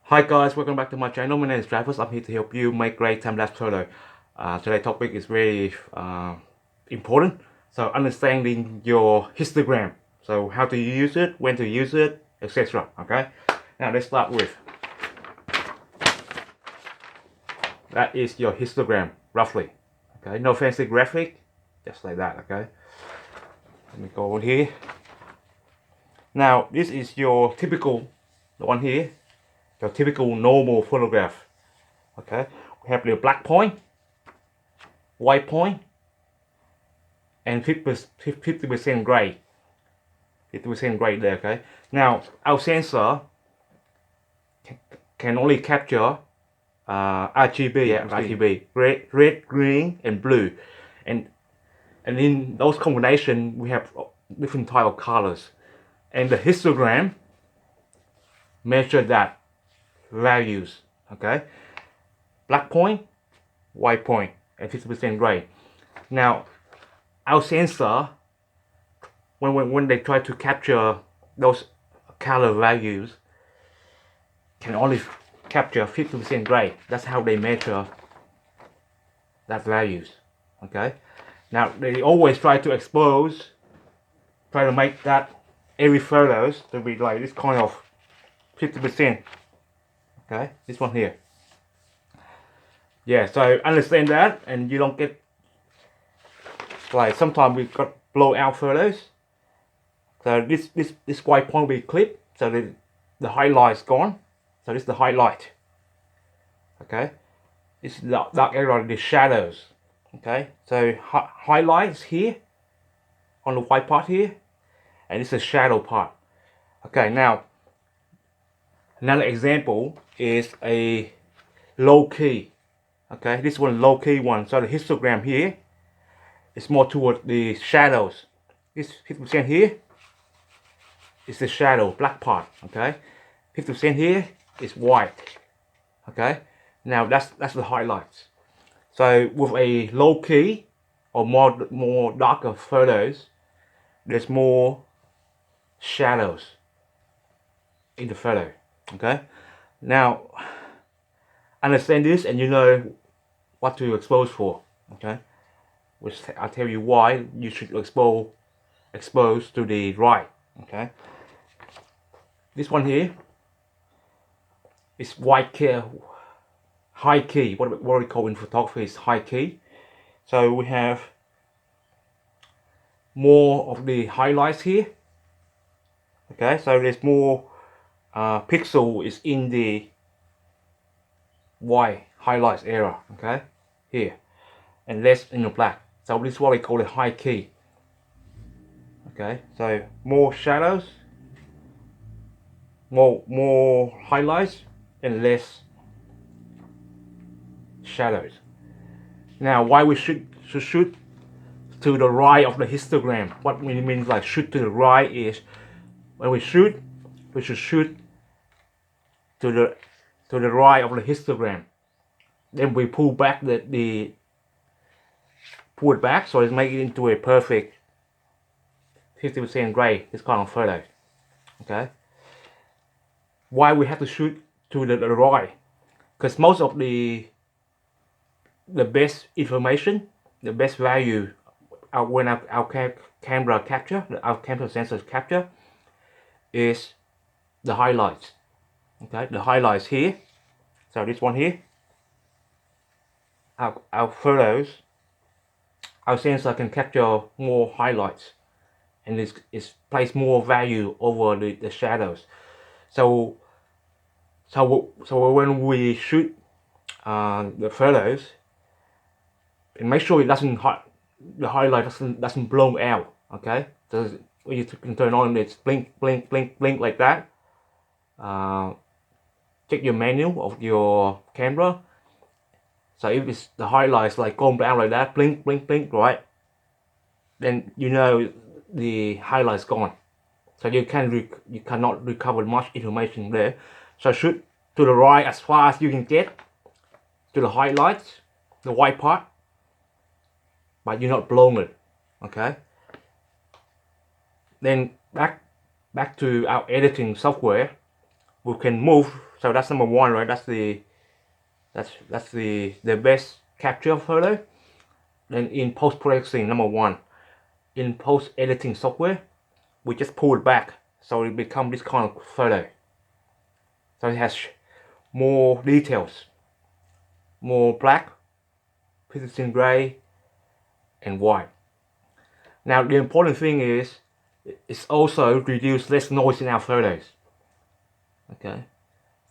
Hi guys, welcome back to my channel. My name is Travis. I'm here to help you make great time-lapse photo. Today's topic is very important. So understanding your histogram. So how to use it, when to use it, etc. Okay. Now let's start with. That is your histogram, roughly. Okay. No fancy graphic, just like that. Okay. Let me go over here. Now this is your typical, the one here, your typical normal photograph. Okay. We have the black point, white point, and 50% gray. 50% gray there, okay? Now, our sensor can only capture RGB, yeah, RGB, red, green, and blue. And in those combinations, we have different type of colors. And the histogram measure that values, okay? Black point, white point, and 50% gray. Now, our sensor, when they try to capture those color values, can only capture 50% gray. That's how they measure that values. Okay. Now they always try to make that every photos to be like this kind of 50%. Okay, this one here. Yeah, so understand that, and you don't get like sometimes we got blowout photos. So this white point will be clipped, so the highlight's gone. So this is the highlight. Okay, this is the dark area, the shadows. Okay, so highlights here on the white part here, and this is the shadow part. Okay, now another example is a low key. Okay, this one low key one. So the histogram here is more towards the shadows. This 50% here is the shadow, black part. Okay, 50% here is white. Okay, now that's the highlights. So with a low key or more darker photos, there's more shadows in the photo. Okay, now understand this and you know what to expose for. Okay, which I'll tell you why you should expose to the right. Okay, this one here is white key, high key. What we call in photography is high key. So we have more of the highlights here. Okay, so there's more pixel is in the white highlights area. Okay, here, and less in the black. So this is what we call the high key. Okay, so more shadows, more highlights, and less shadows. Now, why we should shoot to the right of the histogram? What we mean like shoot to the right is when we should shoot to the right of the histogram. Then we pull back pull it back so it's make it into a perfect 50% gray. This kind of photo. Okay. Why we have to shoot to the right? Because most of the best information, the best value when our camera capture, our camera sensors capture, is the highlights. Okay, the highlights here. So this one here, our photos, our sensor can capture more highlights, and it's place more value over the shadows. So when we shoot the photos, and make sure it doesn't the highlight doesn't blow out. Okay, so you can turn on it's blink blink blink blink like that. Check your menu of your camera. So if it's the highlights like going down like that, blink blink blink, right, then you know the highlights gone. So you cannot recover much information there. So shoot to the right as far as you can get to the highlights, the white part, but you're not blowing it. Okay, then back to our editing software. we can move. So that's number one, right? That's the best capture photo. Then in post processing, number one, in post editing software, we just pull it back so it becomes this kind of photo. So it has more details, more black, precision gray, and white. Now the important thing is it's also reduce less noise in our photos. Okay,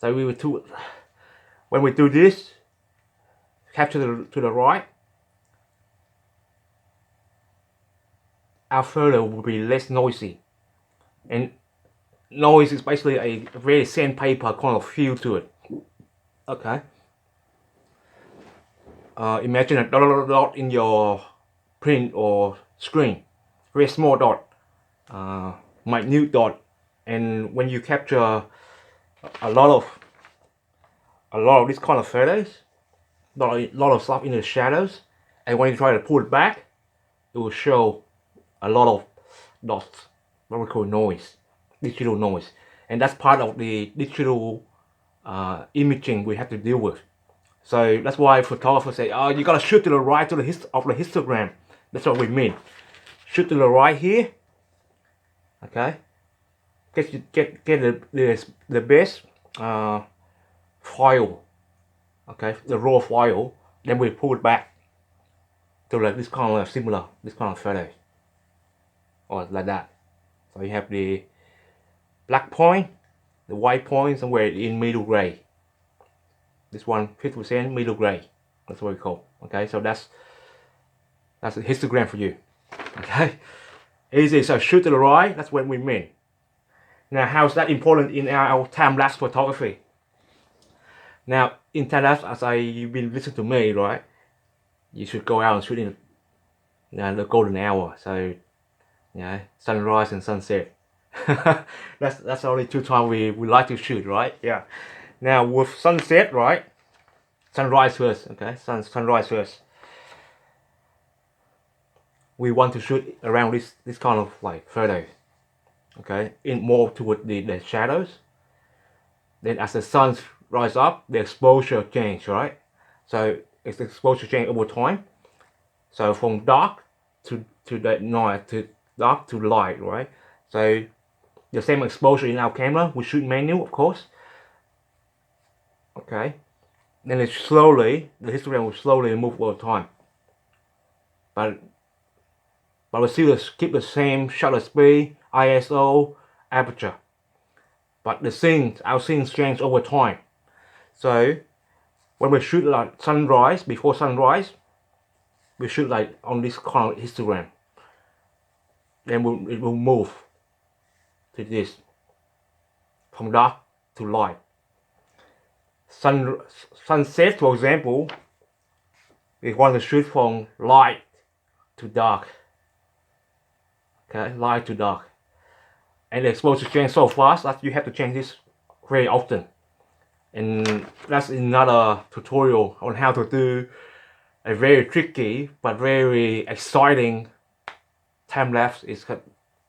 so when we do this, capture to the right, our photo will be less noisy. And noise is basically a very sandpaper kind of feel to it. Okay. Imagine a dot in your print or screen, very small dot, minute dot, and when you capture a lot of this kind of photos, a lot of stuff in the shadows, and when you try to pull it back, it will show a lot of dots, what we call noise, digital noise, and that's part of the digital imaging we have to deal with. So that's why photographers say, oh, you gotta shoot to the right of the histogram. That's what we mean. Shoot to the right here. Okay. Get the best file. Okay, the raw file. Then we pull it back to like this kind of similar, this kind of photo, or like that. So you have the black point, the white point somewhere in middle gray. This one 50% middle gray. That's what we call. Okay, so that's a histogram for you. Okay, easy. So shoot to the right. That's what we mean. Now, how is that important in our time-lapse photography? Now, in time-lapse, as you've been listening to me, right? You should go out and shoot in the golden hour. So, sunrise and sunset. that's only two times we like to shoot, right? Yeah. Now with sunset, right? Sunrise first, okay? Sunrise first. We want to shoot around this kind of like photos, okay? In more toward the shadows. Then as the sun rise up, the exposure change, right? So it's the exposure change over time. So from dark to the night, to dark to light, right? So the same exposure in our camera, we shoot manual, of course. Okay, then the histogram will slowly move over time. But we still keep the same shutter speed, ISO, aperture. But our scenes change over time. So when we shoot like sunrise, before sunrise, we shoot like on this kind of histogram. Then it will move to this, from dark to light. Sunset, for example, we want to shoot from light to dark. Okay, light to dark. And the exposure change so fast that you have to change this very often. And that's another tutorial on how to do a very tricky but very exciting time lapse.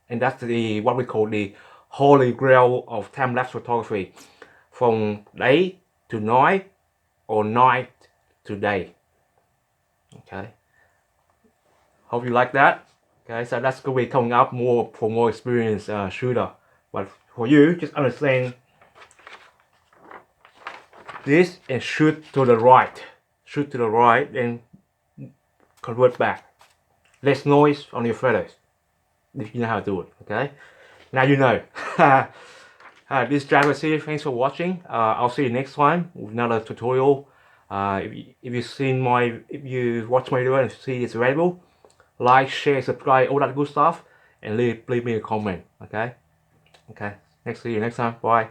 And that's what we call the holy grail of time lapse photography, from day to night or night to day. Okay, hope you like that. Okay, so that's going to be coming up more for more experienced shooter. But for you, just understand this and shoot to the right. Shoot to the right, then convert back. Less noise on your photos. If you know how to do it. Okay, now you know. This is Travis here. Thanks for watching. I'll see you next time with another tutorial. If you watch my video and see it's available, like, share, subscribe, all that good stuff, and leave me a comment. Okay. See you next time. Bye.